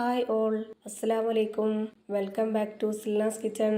Hi all, അസ്സലാമലൈക്കും. Welcome back to Silna's kitchen.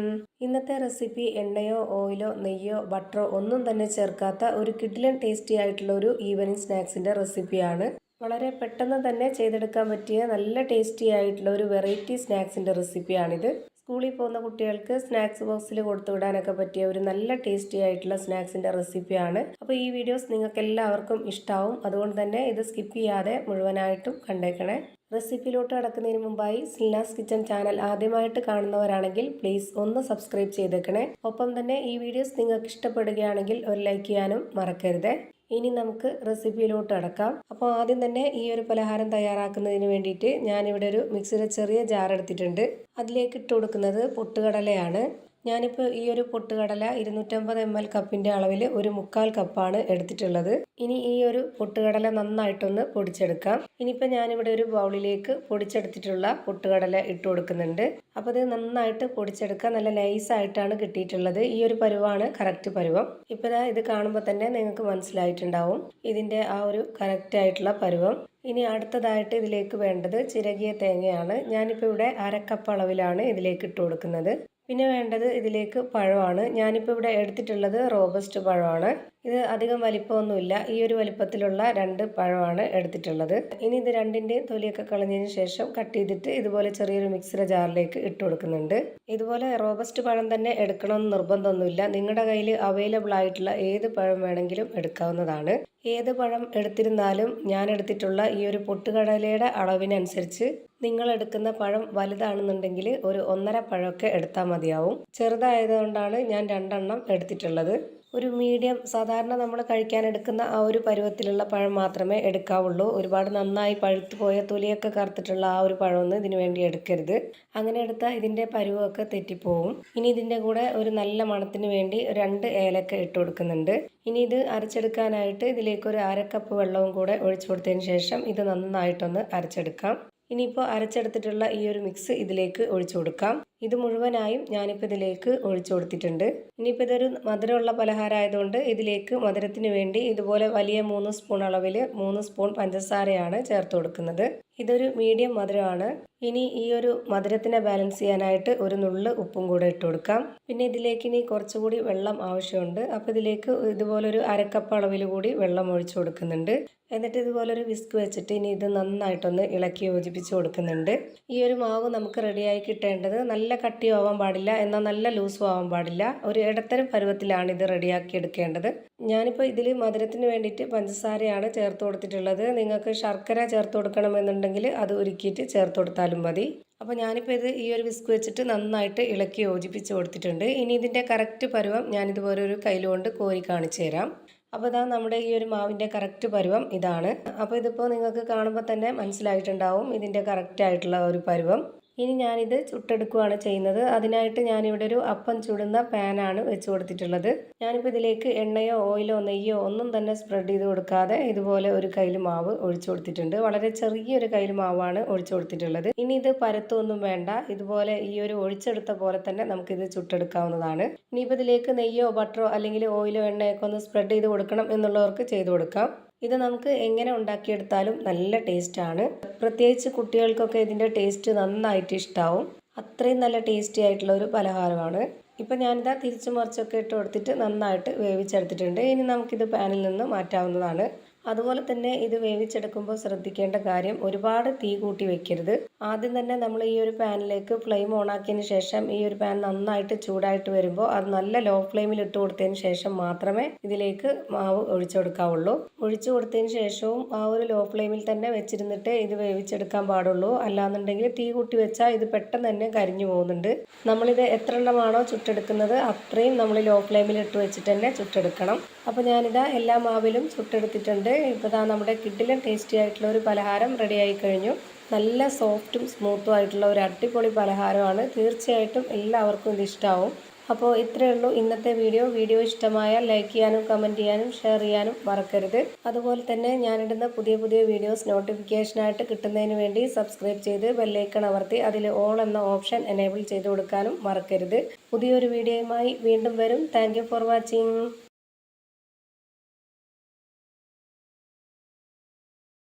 ഇന്നത്തെ recipe എണ്ണയോ ഓയിലോ നെയ്യോ ബട്ടറോ ഒന്നും തന്നെ ചേർക്കാത്ത ഒരു കിഡിലൻ ടേസ്റ്റി ആയിട്ടുള്ള ഒരു ഈവനിങ് സ്നാക്സിന്റെ റെസിപ്പിയാണ്. വളരെ പെട്ടെന്ന് തന്നെ ചെയ്തെടുക്കാൻ പറ്റിയ നല്ല ടേസ്റ്റി ആയിട്ടുള്ള ഒരു വെറൈറ്റി സ്നാക്സിന്റെ റെസിപ്പിയാണിത്. സ്കൂളിൽ പോകുന്ന കുട്ടികൾക്ക് സ്നാക്സ് ബോക്സിൽ കൊടുത്തു വിടാനൊക്കെ പറ്റിയ ഒരു നല്ല ടേസ്റ്റി ആയിട്ടുള്ള സ്നാക്സിന്റെ റെസിപ്പിയാണ്. അപ്പോൾ ഈ വീഡിയോസ് നിങ്ങൾക്ക് എല്ലാവർക്കും ഇഷ്ടാവും. അതുകൊണ്ട് തന്നെ ഇത് സ്കിപ്പ് ചെയ്യാതെ മുഴുവനായിട്ടും കണ്ടേക്കണേ. റെസിപ്പിയിലോട്ട് കടക്കുന്നതിന് മുമ്പായി സിൽനാസ് കിച്ചൺ ചാനൽ ആദ്യമായിട്ട് കാണുന്നവരാണെങ്കിൽ പ്ലീസ് ഒന്ന് സബ്സ്ക്രൈബ് ചെയ്തേക്കണേ. ഒപ്പം തന്നെ ഈ വീഡിയോസ് നിങ്ങൾക്ക് ഇഷ്ടപ്പെടുകയാണെങ്കിൽ ഒരു ലൈക്ക് ചെയ്യാനും മറക്കരുത്. ഇനി നമുക്ക് റെസിപ്പിയിലോട്ട് കടക്കാം. അപ്പോൾ ആദ്യം തന്നെ ഈ ഒരു പലഹാരം തയ്യാറാക്കുന്നതിന് വേണ്ടിയിട്ട് ഞാനിവിടെ ഒരു മിക്സിയുടെ ചെറിയ ജാർ എടുത്തിട്ടുണ്ട്. അതിലേക്ക് ഇട്ട് കൊടുക്കുന്നത് പൊട്ടുകടലയാണ്. ഞാനിപ്പോൾ ഈ ഒരു പൊട്ടുകടല 250 ml കപ്പിൻ്റെ അളവിൽ ഒരു 1/4 കപ്പാണ് എടുത്തിട്ടുള്ളത്. ഇനി ഈ ഒരു പൊട്ടുകടല നന്നായിട്ടൊന്ന് പൊടിച്ചെടുക്കാം. ഇനിയിപ്പോൾ ഞാനിവിടെ ഒരു ബൗളിലേക്ക് പൊടിച്ചെടുത്തിട്ടുള്ള പൊട്ടുകടല ഇട്ട് കൊടുക്കുന്നുണ്ട്. അപ്പോൾ ഇത് നന്നായിട്ട് പൊടിച്ചെടുക്കാം. നല്ല നൈസായിട്ടാണ് കിട്ടിയിട്ടുള്ളത്. ഈ ഒരു പരുവാണ് കറക്റ്റ് പരുവം. ഇപ്പോൾ ഇത് കാണുമ്പോൾ തന്നെ നിങ്ങൾക്ക് മനസ്സിലായിട്ടുണ്ടാവും ഇതിൻ്റെ ആ ഒരു കറക്റ്റ് ആയിട്ടുള്ള പരുവം. ഇനി അടുത്തതായിട്ട് ഇതിലേക്ക് വേണ്ടത് ചിരകിയ തേങ്ങയാണ്. ഞാനിപ്പോൾ ഇവിടെ 1/2 കപ്പ് അളവിലാണ് ഇതിലേക്ക് ഇട്ട് കൊടുക്കുന്നത്. പിന്നെ വേണ്ടത് ഇതിലേക്ക് പഴമാണ്. ഞാനിപ്പോൾ ഇവിടെ എടുത്തിട്ടുള്ളത് റോബസ്റ്റ് പഴമാണ്. ഇത് അധികം വലിപ്പമൊന്നുമില്ല. ഈ ഒരു വലിപ്പത്തിലുള്ള 2 പഴമാണ് എടുത്തിട്ടുള്ളത്. ഇനി ഇത് രണ്ടിൻ്റെയും തൊലിയൊക്കെ കളഞ്ഞതിന് ശേഷം കട്ട് ചെയ്തിട്ട് ഇതുപോലെ ചെറിയൊരു മിക്സിയുടെ ജാറിലേക്ക് ഇട്ട് കൊടുക്കുന്നുണ്ട്. ഇതുപോലെ റോബസ്റ്റ് പഴം തന്നെ എടുക്കണമെന്ന് നിർബന്ധമൊന്നുമില്ല. നിങ്ങളുടെ കയ്യിൽ അവൈലബിൾ ആയിട്ടുള്ള ഏത് പഴം വേണമെങ്കിലും എടുക്കാവുന്നതാണ്. ഏത് പഴം എടുത്തിരുന്നാലും ഞാൻ എടുത്തിട്ടുള്ള ഈ ഒരു പൊട്ടുകടലയുടെ അളവിനനുസരിച്ച് നിങ്ങൾ എടുക്കുന്ന പഴം വലുതാണെന്നുണ്ടെങ്കിൽ ഒരു 1.5 പഴമൊക്കെ എടുത്താൽ മതിയാവും. ചെറുതായതുകൊണ്ടാണ് ഞാൻ 2 എണ്ണം എടുത്തിട്ടുള്ളത്. ഒരു മീഡിയം സാധാരണ നമ്മൾ കഴിക്കാൻ എടുക്കുന്ന ആ ഒരു പരുവത്തിലുള്ള പഴം മാത്രമേ എടുക്കാവുള്ളൂ. ഒരുപാട് നന്നായി പഴുത്തു പോയ തൊലിയൊക്കെ കറുത്തിട്ടുള്ള ആ ഒരു പഴമൊന്നും ഇതിനു വേണ്ടി എടുക്കരുത്. അങ്ങനെ എടുത്താൽ ഇതിൻ്റെ പരുവമൊക്കെ തെറ്റിപ്പോവും. ഇനി ഇതിൻ്റെ കൂടെ ഒരു നല്ല മണത്തിന് വേണ്ടി 2 ഏലക്ക ഇട്ട് കൊടുക്കുന്നുണ്ട്. ഇനി ഇത് അരച്ചെടുക്കാനായിട്ട് ഇതിലേക്ക് ഒരു 1/2 കപ്പ് വെള്ളവും കൂടെ ഒഴിച്ചു കൊടുത്തതിന് ശേഷം ഇത് നന്നായിട്ടൊന്ന് അരച്ചെടുക്കാം. ഇനിയിപ്പോൾ അരച്ചെടുത്തിട്ടുള്ള ഈ ഒരു മിക്സ് ഇതിലേക്ക് ഒഴിച്ചു കൊടുക്കാം. ഇത് മുഴുവനായും ഞാനിപ്പോൾ ഇതിലേക്ക് ഒഴിച്ചു കൊടുത്തിട്ടുണ്ട്. ഇനിയിപ്പോൾ ഇതൊരു മധുരമുള്ള പലഹാരം ആയതുകൊണ്ട് ഇതിലേക്ക് മധുരത്തിന് വേണ്ടി ഇതുപോലെ വലിയ 3 സ്പൂൺ അളവിൽ 3 സ്പൂൺ പഞ്ചസാരയാണ് ചേർത്ത് കൊടുക്കുന്നത്. ഇതൊരു മീഡിയം മധുരമാണ്. ഇനി ഈ ഒരു മധുരത്തിനെ ബാലൻസ് ചെയ്യാനായിട്ട് ഒരു നുള്ള് ഉപ്പും കൂടെ ഇട്ട് കൊടുക്കാം. പിന്നെ ഇതിലേക്ക് ഇനി കുറച്ചുകൂടി വെള്ളം ആവശ്യമുണ്ട്. അപ്പോൾ ഇതിലേക്ക് ഇതുപോലൊരു 1/2 കപ്പ് അളവിൽ കൂടി വെള്ളം ഒഴിച്ചു കൊടുക്കുന്നുണ്ട്. എന്നിട്ട് ഇതുപോലൊരു വിസ്ക് വെച്ചിട്ട് ഇനി ഇത് നന്നായിട്ടൊന്ന് ഇളക്കി യോജിപ്പിച്ച് കൊടുക്കുന്നുണ്ട്. ഈ ഒരു മാവ് നമുക്ക് റെഡിയായി കിട്ടേണ്ടത് നല്ല കട്ടിയും ആവാൻ പാടില്ല, എന്നാൽ നല്ല ലൂസും ആവാൻ പാടില്ല. ഒരു ഇടത്തരം പരുവത്തിലാണ് ഇത് റെഡിയാക്കി എടുക്കേണ്ടത്. ഞാനിപ്പോൾ ഇതിൽ മധുരത്തിന് വേണ്ടിയിട്ട് പഞ്ചസാരയാണ് ചേർത്ത് കൊടുത്തിട്ടുള്ളത്. നിങ്ങൾക്ക് ശർക്കര ചേർത്ത് കൊടുക്കണമെന്നുണ്ടെങ്കിൽ അത് ഉരുക്കിയിട്ട് ചേർത്ത് കൊടുത്താലും മതി. അപ്പോൾ ഞാനിപ്പോൾ ഇത് ഈ ഒരു വിസ്ക് വെച്ചിട്ട് നന്നായിട്ട് ഇളക്കി യോജിപ്പിച്ച് കൊടുത്തിട്ടുണ്ട്. ഇനി ഇതിൻ്റെ കറക്റ്റ് പരുവം ഞാനിതുപോലെ ഒരു കയ്യിലുകൊണ്ട് കോരി കാണിച്ചു തരാം. അപ്പോൾ ഇതാ നമ്മുടെ ഈ ഒരു മാവിൻ്റെ കറക്റ്റ് പരുവം ഇതാണ്. അപ്പോൾ ഇതിപ്പോൾ നിങ്ങൾക്ക് കാണുമ്പോൾ തന്നെ മനസ്സിലായിട്ടുണ്ടാവും ഇതിൻ്റെ കറക്റ്റ് ആയിട്ടുള്ള ഒരു പരുവം. ഇനി ഞാനിത് ചുട്ടെടുക്കുകയാണ് ചെയ്യുന്നത്. അതിനായിട്ട് ഞാനിവിടെ ഒരു അപ്പം ചുടുന്ന പാനാണ് വെച്ച് കൊടുത്തിട്ടുള്ളത്. ഞാനിപ്പോൾ ഇതിലേക്ക് എണ്ണയോ ഓയിലോ നെയ്യോ ഒന്നും തന്നെ സ്പ്രെഡ് ചെയ്ത് കൊടുക്കാതെ ഇതുപോലെ ഒരു കയ്യിൽ മാവ് ഒഴിച്ചു കൊടുത്തിട്ടുണ്ട്. വളരെ ചെറിയൊരു കയ്യിൽ മാവാണ് ഒഴിച്ചു കൊടുത്തിട്ടുള്ളത്. ഇനി ഇത് പരത്തൊന്നും വേണ്ട. ഇതുപോലെ ഈ ഒരു ഒഴിച്ചെടുത്ത പോലെ തന്നെ നമുക്കിത് ചുട്ടെടുക്കാവുന്നതാണ്. ഇനിയിപ്പോൾ ഇതിലേക്ക് നെയ്യോ ബട്ടറോ അല്ലെങ്കിൽ ഓയിലോ എണ്ണയൊക്കെ ഒന്ന് സ്പ്രെഡ് ചെയ്ത് കൊടുക്കണം എന്നുള്ളവർക്ക് ചെയ്ത് കൊടുക്കാം. ഇത് നമുക്ക് എങ്ങനെ ഉണ്ടാക്കിയെടുത്താലും നല്ല ടേസ്റ്റാണ്. പ്രത്യേകിച്ച് കുട്ടികൾക്കൊക്കെ ഇതിൻ്റെ ടേസ്റ്റ് നന്നായിട്ട് ഇഷ്ടാവും. അത്രയും നല്ല ടേസ്റ്റി ആയിട്ടുള്ള ഒരു പലഹാരമാണ്. ഇപ്പം ഞാനിതാ തിരിച്ചു മറിച്ചൊക്കെ ഇട്ട് കൊടുത്തിട്ട് നന്നായിട്ട് വേവിച്ചെടുത്തിട്ടുണ്ട്. ഇനി നമുക്കിത് പാനിൽ നിന്ന് മാറ്റാവുന്നതാണ്. അതുപോലെ തന്നെ ഇത് വേവിച്ചെടുക്കുമ്പോൾ ശ്രദ്ധിക്കേണ്ട കാര്യം ഒരുപാട് തീ കൂട്ടി വെക്കരുത്. ആദ്യം തന്നെ നമ്മൾ ഈ ഒരു പാനിലേക്ക് ഫ്ലെയിം ഓണാക്കിയതിന് ശേഷം ഈ ഒരു പാൻ നന്നായിട്ട് ചൂടായിട്ട് വരുമ്പോൾ അത് നല്ല ലോ ഫ്ലെയിമിൽ ഇട്ട് കൊടുത്തതിന് ശേഷം മാത്രമേ ഇതിലേക്ക് മാവ് ഒഴിച്ചു കൊടുക്കാവുള്ളൂ. ഒഴിച്ചു കൊടുത്തതിന് ശേഷവും ആ ഒരു ലോ ഫ്ലെയിമിൽ തന്നെ വെച്ചിരുന്നിട്ട് ഇത് വേവിച്ചെടുക്കാൻ പാടുള്ളൂ. അല്ലാന്നുണ്ടെങ്കിൽ തീ കൂട്ടി വെച്ചാൽ ഇത് പെട്ടെന്ന് തന്നെ കരിഞ്ഞു പോകുന്നുണ്ട്. നമ്മളിത് എത്ര എണ്ണമാണോ ചുട്ടെടുക്കുന്നത് അത്രയും നമ്മൾ ലോ ഫ്ലെയിമിൽ ഇട്ട് വെച്ചിട്ട് തന്നെ ചുട്ടെടുക്കണം. അപ്പോൾ ഞാനിതാ എല്ലാ മാവിലും ചുട്ടെടുത്തിട്ടുണ്ട്. ഇപ്പോൾ ഇതാ നമ്മുടെ കിഡിലും ടേസ്റ്റി ആയിട്ടുള്ള ഒരു പലഹാരം റെഡി ആയി കഴിഞ്ഞു. നല്ല സോഫ്റ്റും സ്മൂത്തും ആയിട്ടുള്ള ഒരു അടിപൊളി പലഹാരമാണ്. തീർച്ചയായിട്ടും എല്ലാവർക്കും ഇത് ഇഷ്ടമാവും. അപ്പോൾ ഇത്രയേ ഉള്ളൂ ഇന്നത്തെ വീഡിയോ ഇഷ്ടമായാൽ ലൈക്ക് ചെയ്യാനും കമൻറ്റ് ചെയ്യാനും ഷെയർ ചെയ്യാനും മറക്കരുത്. അതുപോലെ തന്നെ ഞാനിടുന്ന പുതിയ വീഡിയോസ് നോട്ടിഫിക്കേഷനായിട്ട് കിട്ടുന്നതിന് വേണ്ടി സബ്സ്ക്രൈബ് ചെയ്ത് ബെല്ലൈക്കൺ അമർത്തി അതിൽ ഓൾ എന്ന ഓപ്ഷൻ എനേബിൾ ചെയ്ത് കൊടുക്കാനും മറക്കരുത്. പുതിയൊരു വീഡിയോയുമായി വീണ്ടും വരും. Thank you for watching.